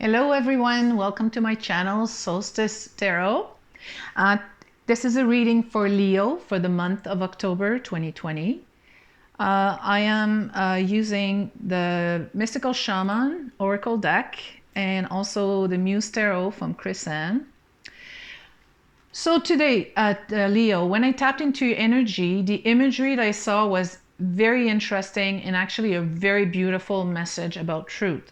Hello everyone, welcome to my channel, Solstice Tarot. This is a reading for Leo for the month of October 2020. I am using the Mystical Shaman Oracle deck and also the Muse Tarot from Chris-Anne. So today at Leo, when I tapped into your energy, the imagery that I saw was very interesting and actually a very beautiful message about truth.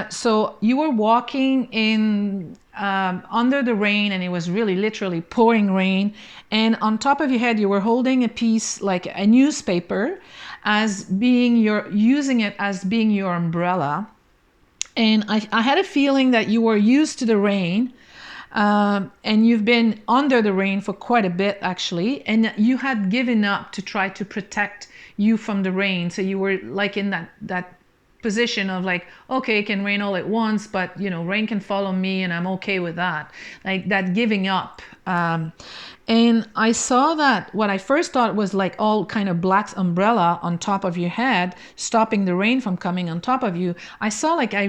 So you were walking in under the rain, and it was really literally pouring rain, and on top of your head you were holding a piece like a newspaper as being using it as being your umbrella. And I had a feeling that you were used to the rain, and you've been under the rain for quite a bit actually, and you had given up to try to protect you from the rain. So you were like in that position of like, okay, it can rain all at once, but you know, rain can follow me and I'm okay with that, like that giving up. And I saw that what I first thought was like all kind of black umbrella on top of your head, stopping the rain from coming on top of you. I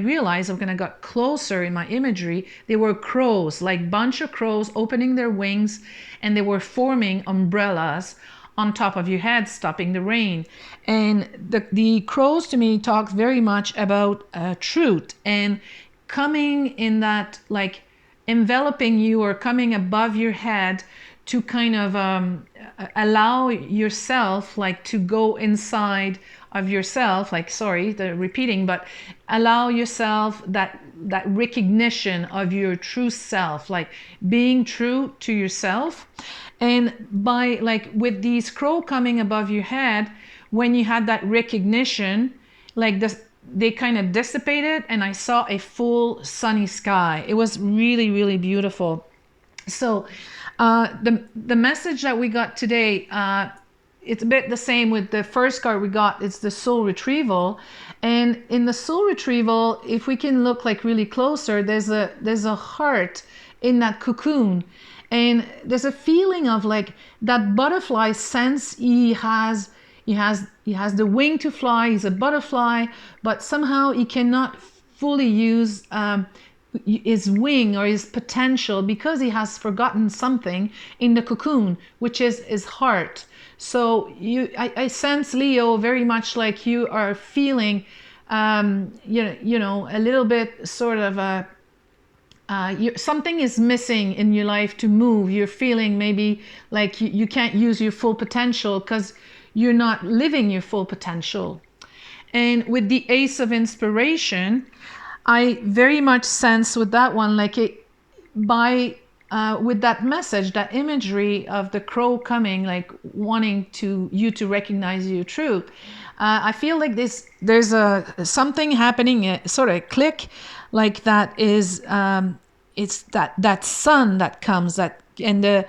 realized when I got closer in my imagery, they were crows, like bunch of crows opening their wings, and they were forming umbrellas on top of your head, stopping the rain. And the crows to me talk very much about truth and coming in that, like enveloping you or coming above your head to kind of allow yourself like to go inside of yourself, like, sorry, the repeating, but allow yourself that recognition of your true self, like being true to yourself. And by like with these crow coming above your head, when you had that recognition, like this, they kind of dissipated and I saw a full sunny sky. It was really, really beautiful. So the message that we got today, it's a bit the same with the first card we got. It's the soul retrieval. And in the soul retrieval, if we can look like really closer, there's a heart in that cocoon. And there's a feeling of like that butterfly sense he has the wing to fly. He's a butterfly, but somehow he cannot fully use his wing or his potential because he has forgotten something in the cocoon, which is his heart. So I sense, Leo, very much like you are feeling, you know, a little bit sort of something is missing in your life to move. You're feeling maybe like you can't use your full potential because you're not living your full potential. And with the Ace of Inspiration, I very much sense with that one, like with that message, that imagery of the crow coming, like wanting you to recognize your truth. I feel like there's something happening, sort of click, like that is it's that sun that comes, that and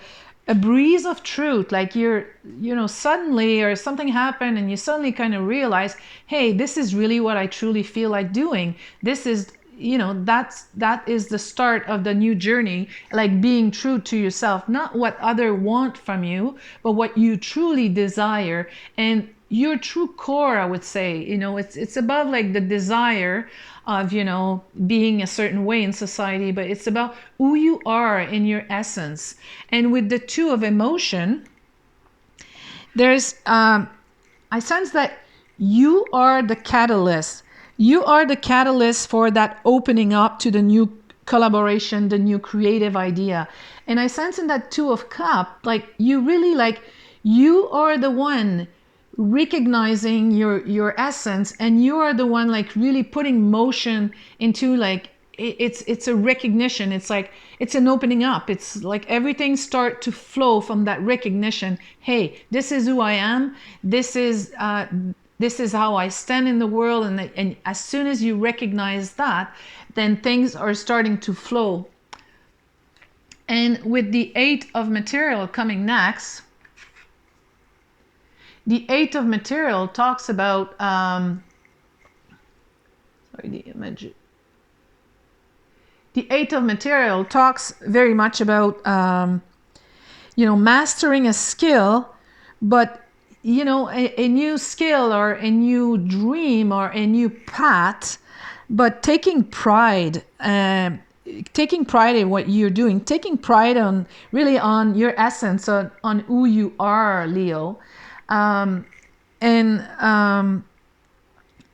a breeze of truth, like you know, suddenly or something happened and you suddenly kind of realize, hey, this is really what I truly feel like doing. This is, you know, that is the start of the new journey, like being true to yourself, not what others want from you, but what you truly desire. And your true core, I would say, you know, it's above like the desire of, you know, being a certain way in society, but it's about who you are in your essence. And with the Two of Emotion, there's I sense that you are the catalyst. You are the catalyst for that opening up to the new collaboration, the new creative idea. And I sense in that Two of Cups, like you really, like you are the one recognizing your essence, and you are the one like really putting motion into, like it's a recognition. It's like it's an opening up. It's like everything start to flow from that recognition. Hey, this is who I am. This is how I stand in the world. And as soon as you recognize that, then things are starting to flow. And with the Eight of Material coming next, the Eight of Material talks about, sorry, the image. The Eight of Material talks very much about, you know, mastering a skill, but, you know, a new skill or a new dream or a new path but taking pride in what you're doing, taking pride on really on your essence, on who you are, Leo. And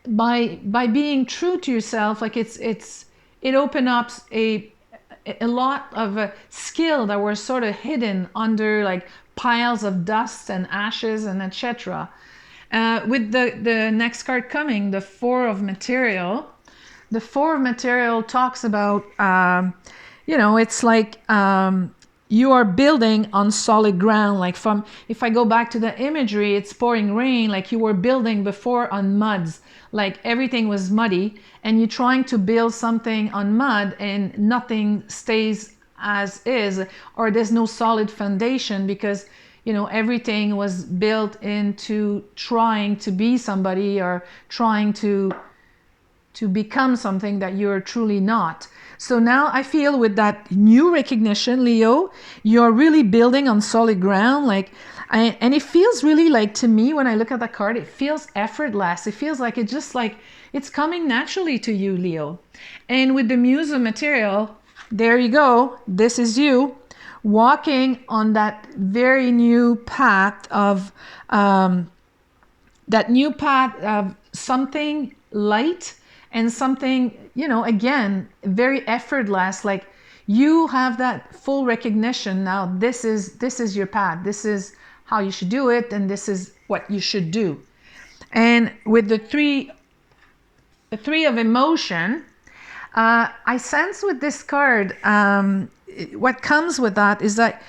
by being true to yourself, like it opens up a lot of skill that were sort of hidden under like piles of dust and ashes and etc. With the next card coming, the Four of Material. The Four of Material talks about, it's like you are building on solid ground. Like if I go back to the imagery, it's pouring rain, like you were building before on muds, like everything was muddy, and you're trying to build something on mud and nothing stays as is, or there's no solid foundation because everything was built into trying to be somebody or trying to become something that you're truly not. So now I feel with that new recognition, Leo, you're really building on solid ground. And it feels really like, to me, when I look at the card, it feels effortless. It feels like it's coming naturally to you, Leo. And with the Muse of Material, there you go. This is you walking on that very new path of something light and something, again, very effortless. Like you have that full recognition now. This is your path. This is how you should do it, and this is what you should do. And with the three of emotion, I sense with this card, what comes with that is that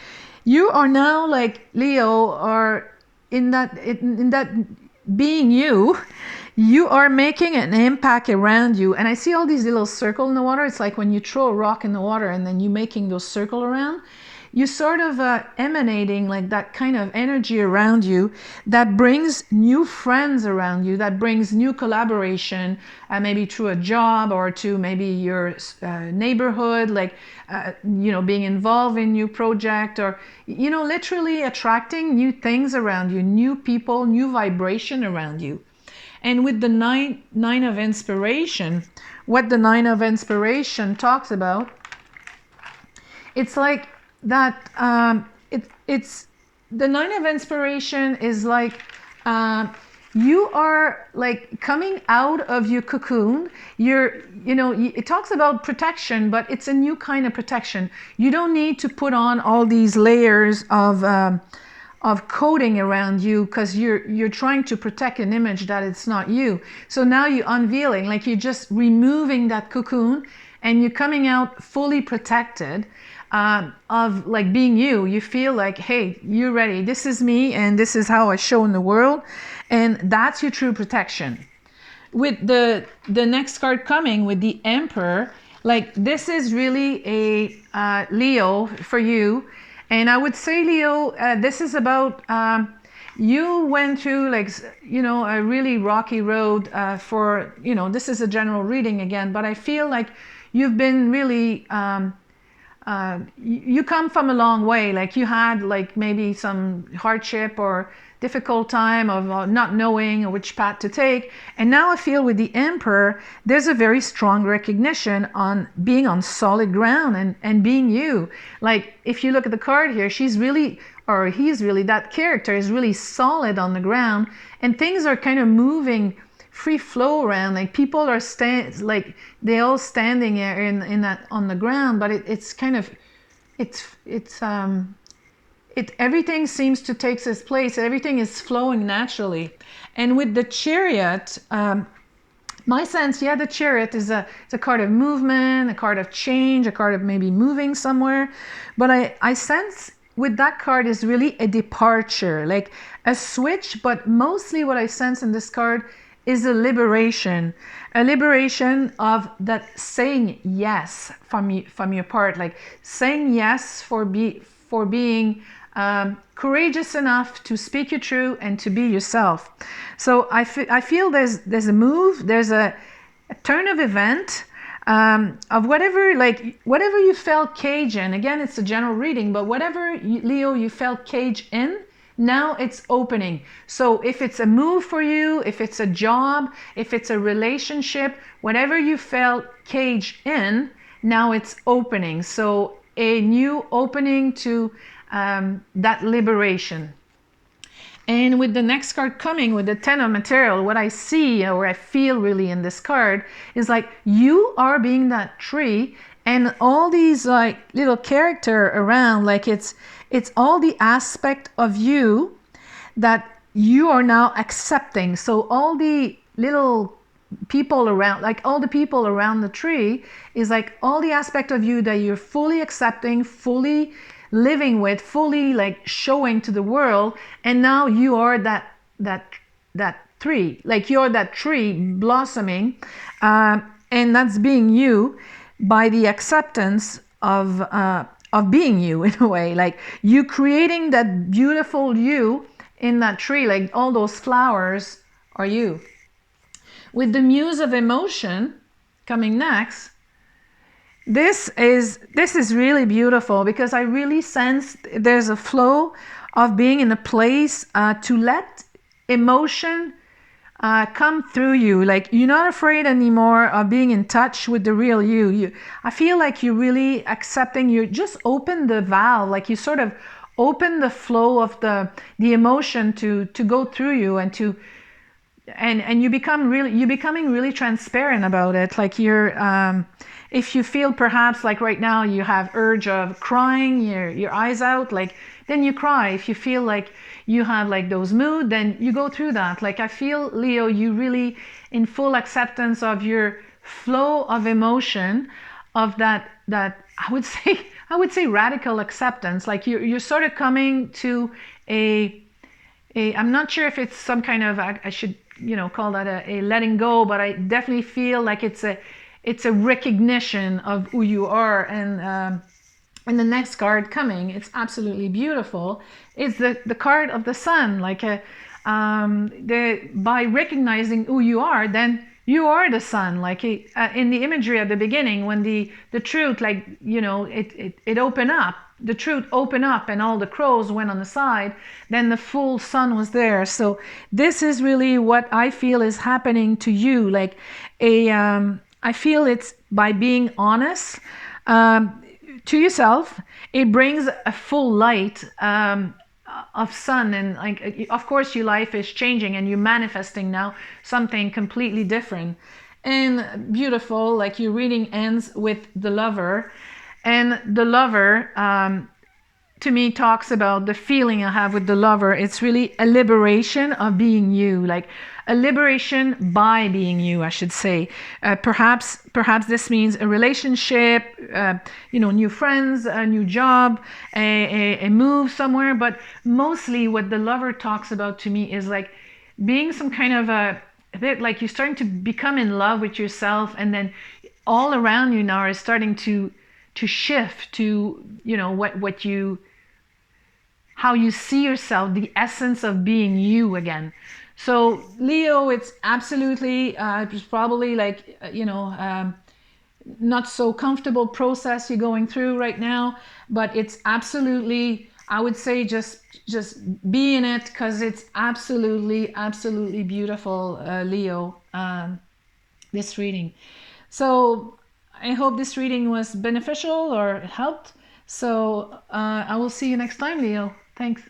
you are now, like Leo, or in that being you are making an impact around you. And I see all these little circles in the water. It's like when you throw a rock in the water and then you're making those circles around, you sort of emanating like that kind of energy around you that brings new friends around you, that brings new collaboration, maybe through a job or to maybe your neighborhood, like, being involved in new project, or, literally attracting new things around you, new people, new vibration around you. And with the nine of inspiration, what the Nine of Inspiration talks about, it's like that. It's the Nine of Inspiration is like you are like coming out of your cocoon. It talks about protection, but it's a new kind of protection. You don't need to put on all these layers of coating around you because you're trying to protect an image that it's not you. So now you're unveiling, like you're just removing that cocoon and you're coming out fully protected of like being you. You feel like, hey, you're ready. This is me and this is how I show in the world. And that's your true protection. With the next card coming with the Emperor, like this is really a Leo for you. And I would say, Leo, this is about you went through like, a really rocky road for, this is a general reading again, but I feel like you've been really, you come from a long way. Like you had like maybe some hardship or difficult time of not knowing which path to take. And now I feel with the Emperor, there's a very strong recognition on being on solid ground and being you. Like if you look at the card here, he's really, that character is really solid on the ground, and things are kind of moving free flow around. Like people are like they all standing in that on the ground, but it's kind of, everything seems to take its place. Everything is flowing naturally. And with the Chariot, my sense, the Chariot is a card of movement, a card of change, a card of maybe moving somewhere. But I sense with that card is really a departure, like a switch. But mostly what I sense in this card is a liberation of that saying yes from your part, like saying yes for being courageous enough to speak your truth and to be yourself. So I feel there's a move, there's a turn of event of whatever you felt caged in. Again, it's a general reading, but whatever Leo you felt caged in, now it's opening. So if it's a move for you, if it's a job, if it's a relationship, whatever you felt caged in, now it's opening. So a new opening to that liberation. And with the next card coming, with the Ten of Material, what I see or I feel really in this card is like you are being that tree, and all these like little character around, like it's all the aspect of you that you are now accepting. So all the little people around, like all the people around the tree, is like all the aspect of you that you're fully accepting, fully living with, fully like showing to the world. And now you are that tree, like you're that tree blossoming, and that's being you by the acceptance of being you, in a way, like you creating that beautiful you in that tree, like all those flowers are you. With the Muse of Emotion coming next, this is really beautiful, because I really sense there's a flow of being in a place to let emotion come through you. Like you're not afraid anymore of being in touch with the real you. I feel like you're really accepting. You just open the valve, like you sort of open the flow of the emotion to go through you, and to and you're becoming really transparent about it. Like you're if you feel perhaps like right now you have urge of crying, your eyes out, like then you cry. If you feel like you have like those mood, then you go through that. Like I feel, Leo, you really in full acceptance of your flow of emotion, of that I would say radical acceptance. Like you're sort of coming to a I'm not sure if it's some kind of, I should call that a letting go, but I definitely feel like it's a recognition of who you are. And the next card coming, it's absolutely beautiful. It's the card of the sun. Like by recognizing who you are, then you are the sun. Like in the imagery at the beginning, when the truth, like it opened up. The truth opened up and all the crows went on the side, then the full sun was there. So this is really what I feel is happening to you. Like I feel it's by being honest to yourself, it brings a full light of sun. And like, of course your life is changing and you're manifesting now something completely different and beautiful. Like your reading ends with the Lover. And the Lover, to me, talks about the feeling I have with the Lover. It's really a liberation of being you, like a liberation by being you, I should say. Perhaps this means a relationship, new friends, a new job, a move somewhere. But mostly what the Lover talks about to me is like being some kind of a bit like you're starting to become in love with yourself, and then all around you now is starting to shift to how you see yourself, the essence of being you again. So Leo, it's absolutely it's probably like not so comfortable process you're going through right now, but it's absolutely, I would say, just be in it, because it's absolutely beautiful, Leo, this reading. So I hope this reading was beneficial or helped. So I will see you next time, Leo. Thanks.